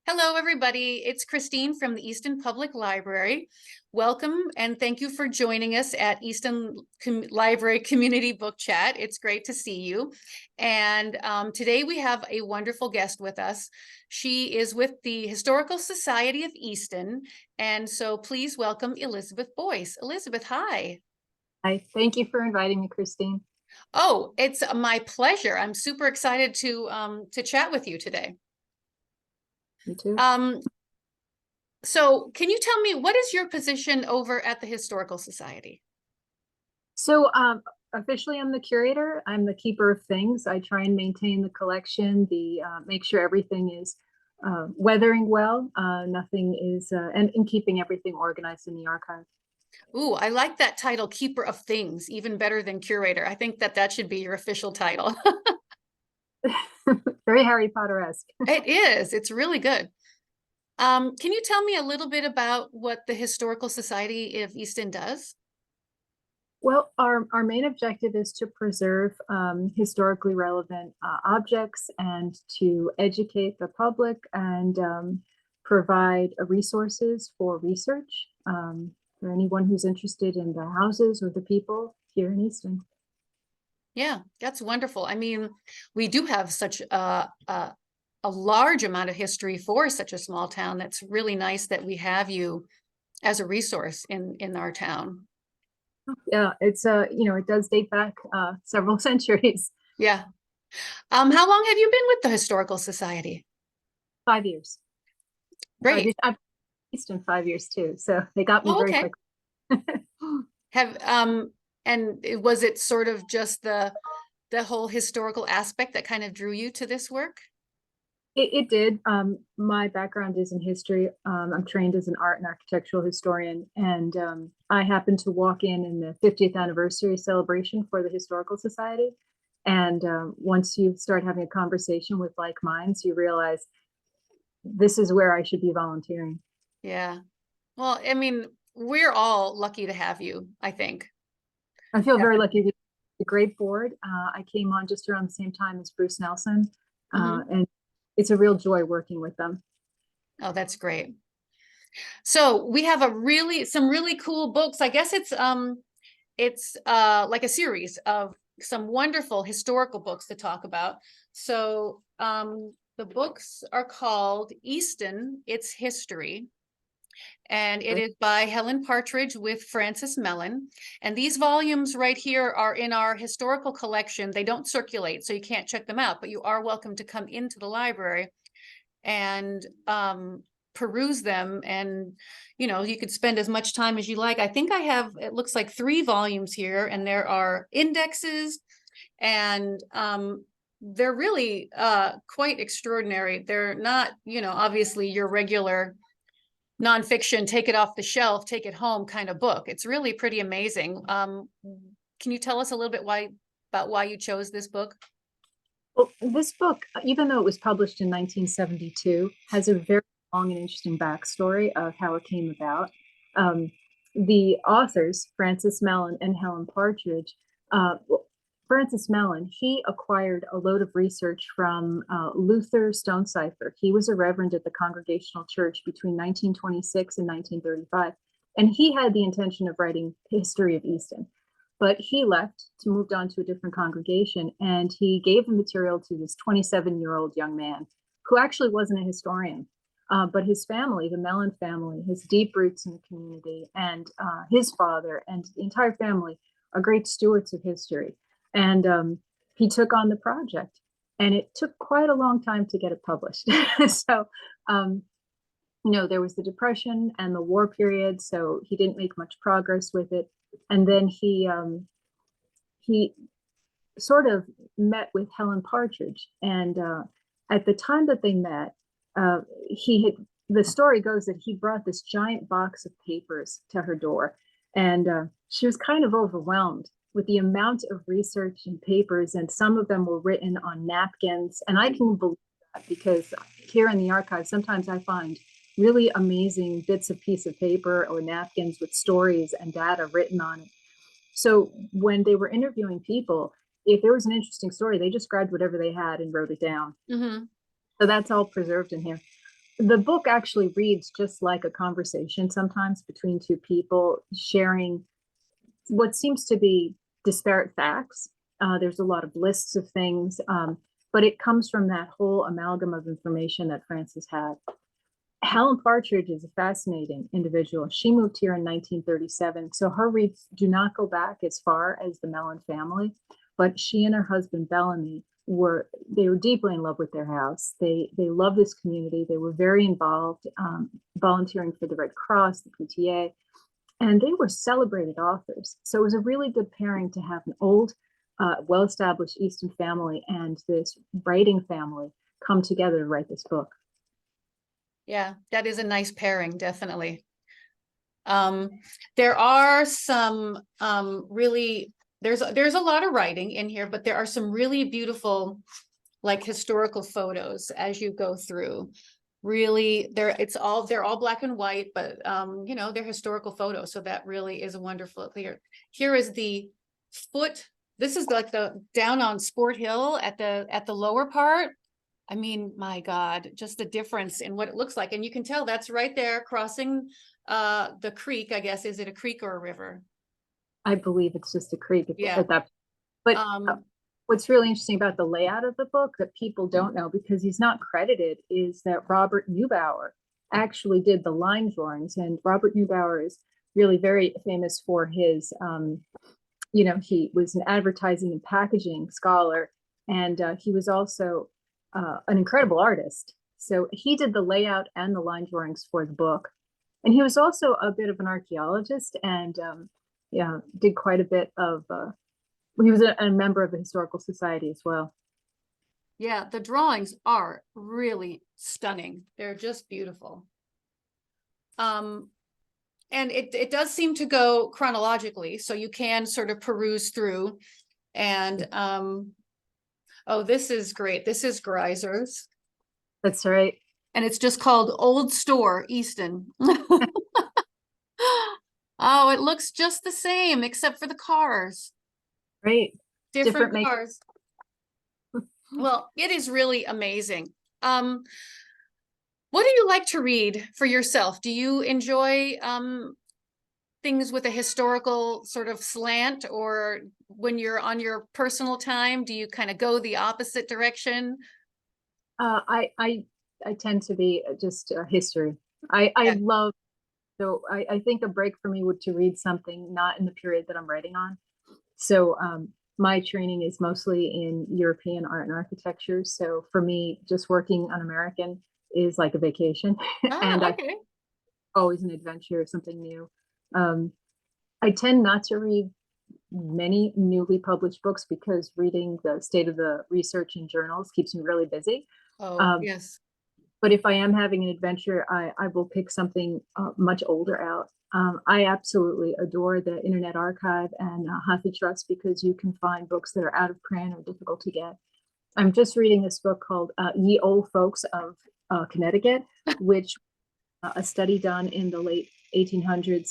Hello, everybody. It's Kristine from the Easton Public Library. Welcome and thank you for joining us at Easton Library Community Book Chat. It's great to see you. And today we have a wonderful guest with us. She is with the Historical Society of Easton. And so please welcome Elizabeth Boyce. Elizabeth, hi. Hi, thank you for inviting me, Kristine. Oh, it's my pleasure. I'm super excited to chat with you today. You too. Um, So can you tell me, what is your position over at the Historical Society? So, officially, I'm the curator. I'm the keeper of things. I try and maintain the collection, the make sure everything is weathering well. Nothing is, and keeping everything organized in the archive. Ooh, I like that title, Keeper of Things, even better than curator. I think that should be your official title. Very Harry Potter-esque. It is. It's really good. Can you tell me a little bit about what the Historical Society of Easton does? Well, our main objective is to preserve historically relevant objects and to educate the public and provide resources for research for anyone who's interested in the houses or the people here in Easton. Yeah, that's wonderful. I mean, we do have such a large amount of history for such a small town. That's really nice that we have you as a resource in our town. Yeah, it's it does date back several centuries. Yeah. How long have you been with the Historical Society? 5 years. Great. I've been in Easton 5 years too, so they got me Oh, very okay. quick. Have and was it sort of just the whole historical aspect that kind of drew you to this work? It did. My background is in history. I'm trained as an art and architectural historian, and I happened to walk in the 50th anniversary celebration for the Historical Society. And once you start having a conversation with like minds, you realize this is where I should be volunteering. Yeah. Well, I mean, we're all lucky to have you, I think. I feel very Definitely. lucky. The great board. I came on just around the same time as Bruce Nelson, Hmm. and it's a real joy working with them. Oh, that's great. So we have some really cool books. I guess it's like a series of some wonderful historical books to talk about. So the books are called Easton, Its History, and it is by Helen Partridge with Frances Mellon. And these volumes right here are in our historical collection. They don't circulate, so you can't check them out, but you are welcome to come into the library and peruse them. And you could spend as much time as you like. I think I have, it looks like 3 volumes here, and there are indexes, and they're really quite extraordinary. They're not, obviously your regular nonfiction, take it off the shelf, take it home kind of book. It's really pretty amazing. Can you tell us a little bit about why you chose this book? Well, this book, even though it was published in 1972, has a very long and interesting backstory of how it came about. Um, the authors, Frances Mellon and Helen Partridge, well, Francis Mellon, he acquired a load of research from Luther Stonecipher. He was a reverend at the Congregational Church between 1926 and 1935, and he had the intention of writing history of Easton. But he left to move on to a different congregation, and he gave the material to this 27-year-old young man who actually wasn't a historian. But his family, the Mellon family, has deep roots in the community, and his father and the entire family are great stewards of history. And he took on the project, and it took quite a long time to get it published. So, there was the Depression and the war period, so he didn't make much progress with it. And then he sort of met with Helen Partridge, and at the time that they met, he had the story goes that he brought this giant box of papers to her door, and she was kind of overwhelmed with the amount of research and papers, and some of them were written on napkins, and I can believe that because here in the archive, sometimes I find really amazing bits of piece of paper or napkins with stories and data written on it. So when they were interviewing people, if there was an interesting story, they just grabbed whatever they had and wrote it down. Mm-hmm. So that's all preserved in here. The book actually reads just like a conversation sometimes between two people sharing what seems to be disparate facts. There's a lot of lists of things, but it comes from that whole amalgam of information that Frances had. Helen Partridge is a fascinating individual. She moved here in 1937, so her roots do not go back as far as the Mellon family, but she and her husband Bellamy were deeply in love with their house. They love this community. They were very involved, volunteering for the Red Cross, the PTA, and they were celebrated authors. So it was a really good pairing to have an old, well-established Easton family and this writing family come together to write this book. Yeah, that is a nice pairing, definitely. There are some really, there's a lot of writing in here, but there are some really beautiful, like, historical photos as you go through. Really, they're all black and white, but you know, they're historical photos, so that really is wonderful. Here is the foot. This is like the down on Sport Hill at the lower part. I mean, my God, just the difference in what it looks like. And you can tell that's right there crossing the creek, I guess. Is it a creek or a river? I believe it's just a creek Yeah. at that. But Um, what's really interesting about the layout of the book that people don't know, because he's not credited, is that Robert Neubauer actually did the line drawings. And Robert Neubauer is really very famous for his, you know, he was an advertising and packaging scholar, and he was also an incredible artist. So he did the layout and the line drawings for the book. And he was also a bit of an archaeologist, and yeah, did quite a bit of, he was a member of the Historical Society as well. yeah, the drawings are really stunning. They're just beautiful. And it does seem to go chronologically, so you can sort of peruse through. And oh, this is great. This is Greiser's. That's right. And it's just called Old Store Easton. Oh, it looks just the same except for the cars. Right. Different Make. cars. Well, it is really amazing. What do you like to read for yourself? Do you enjoy things with a historical sort of slant, or when you're on your personal time, do you kind of go the opposite direction? I tend to be just history. Yeah. Love, so I think a break for me would to read something not in the period that I'm writing on. So my training is mostly in European art and architecture. So for me, just working on American is like a vacation. And Ah, I okay. always an adventure, something new. I tend not to read many newly published books because reading the state of the research in journals keeps me really busy. Oh, Um, yes. but if I am having an adventure, I will pick something much older out. I absolutely adore the Internet Archive and HathiTrust because you can find books that are out of print or difficult to get. I'm just reading this book called Ye Old Folks of Connecticut, which a study done in the late 1800s,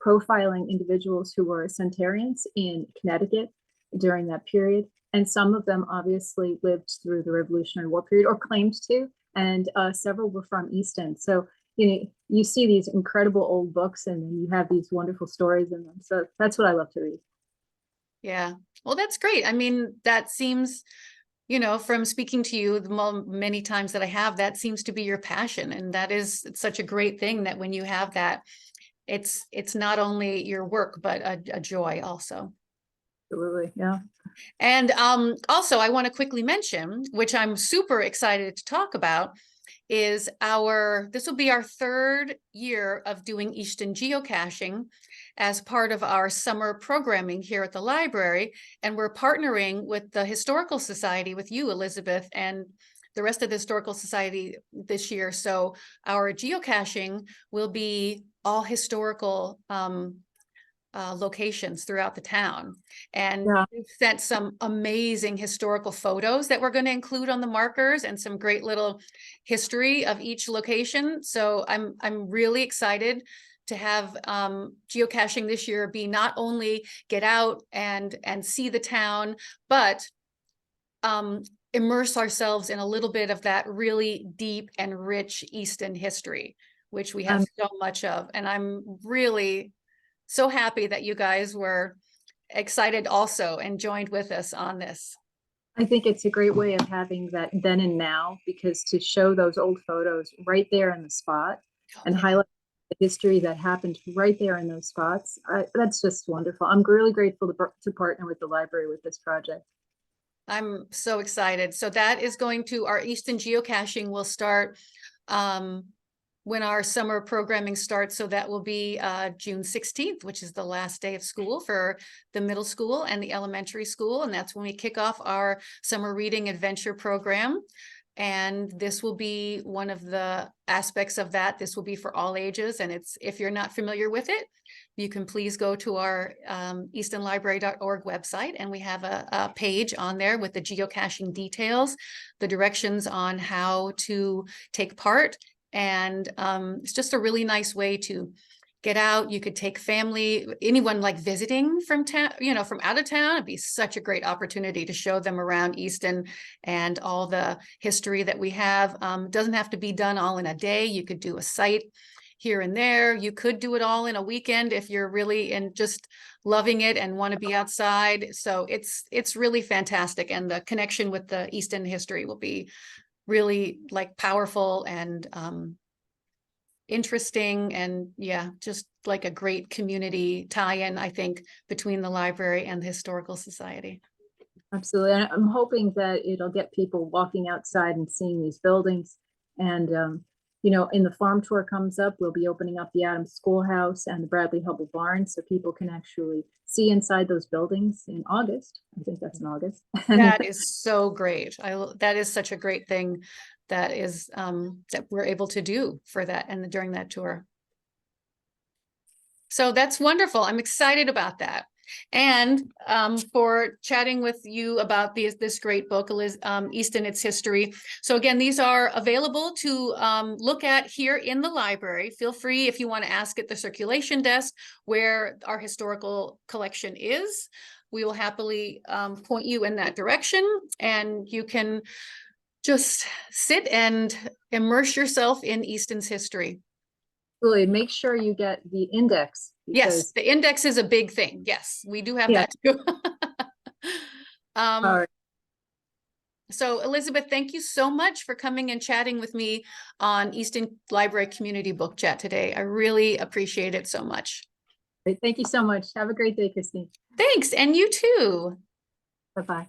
profiling individuals who were centenarians in Connecticut during that period. And some of them obviously lived through the Revolutionary War period or claimed to, and several were from Easton. So, you know, you see these incredible old books and then you have these wonderful stories in them. So that's what I love to read. Yeah. Well, that's great. I mean, that seems, you know, from speaking to you the many times that I have, that seems to be your passion. And that is, it's such a great thing that when you have that, it's not only your work, but a joy also. Absolutely. Yeah. And also, I want to quickly mention, which I'm super excited to talk about, is this will be our third year of doing Easton geocaching as part of our summer programming here at the library. And we're partnering with the Historical Society, with you, Elizabeth, and the rest of the Historical Society this year. So our geocaching will be all historical locations throughout the town. And Yeah. we've sent some amazing historical photos that we're going to include on the markers and some great little history of each location. So I'm really excited to have geocaching this year be not only get out and see the town, but immerse ourselves in a little bit of that really deep and rich Easton history, which we have so much of. And I'm really so happy that you guys were excited also and joined with us on this. I think it's a great way of having that then and now, because to show those old photos right there in the spot and highlight the history that happened right there in those spots, that's just wonderful. I'm really grateful to partner with the library with this project. I'm so excited. So that is going to, our Easton geocaching will start when our summer programming starts. So that will be June 16th, which is the last day of school for the middle school and the elementary school. And that's when we kick off our summer reading adventure program. And this will be one of the aspects of that. This will be for all ages. And it's, if you're not familiar with it, you can please go to our eastonlibrary.org website, and we have a page on there with the geocaching details, the directions on how to take part. And it's just a really nice way to get out. You could take family, anyone like visiting from town, you know, from out of town. It'd be such a great opportunity to show them around Easton and all the history that we have. Doesn't have to be done all in a day. You could do a site here and there. You could do it all in a weekend if you're really and just loving it and want to be outside. So it's really fantastic. And the connection with the Easton history will be really like powerful and interesting, and yeah, just like a great community tie-in, I think, between the library and the Historical Society. Absolutely. And I'm hoping that it'll get people walking outside and seeing these buildings. And, you know, in the farm tour comes up, we'll be opening up the Adams Schoolhouse and the Bradley Hubble Barn, so people can actually see inside those buildings in August. I think that's in August. That is so great. That is such a great thing that is that we're able to do for that and during that tour. So that's wonderful. I'm excited about that. And for chatting with you about this great book, Easton, Its History. So again, these are available to look at here in the library. Feel free if you want to ask at the circulation desk where our historical collection is. We will happily point you in that direction, and you can just sit and immerse yourself in Easton's history. Absolutely. Make sure you get the index. Yes, the index is a big thing. Yes, we do have that too. All right. So Elizabeth, thank you so much for coming and chatting with me on Easton Library Community Book Chat today. I really appreciate it so much. Thank you so much. Have a great day, Kristine. Thanks, and you too. Bye-bye.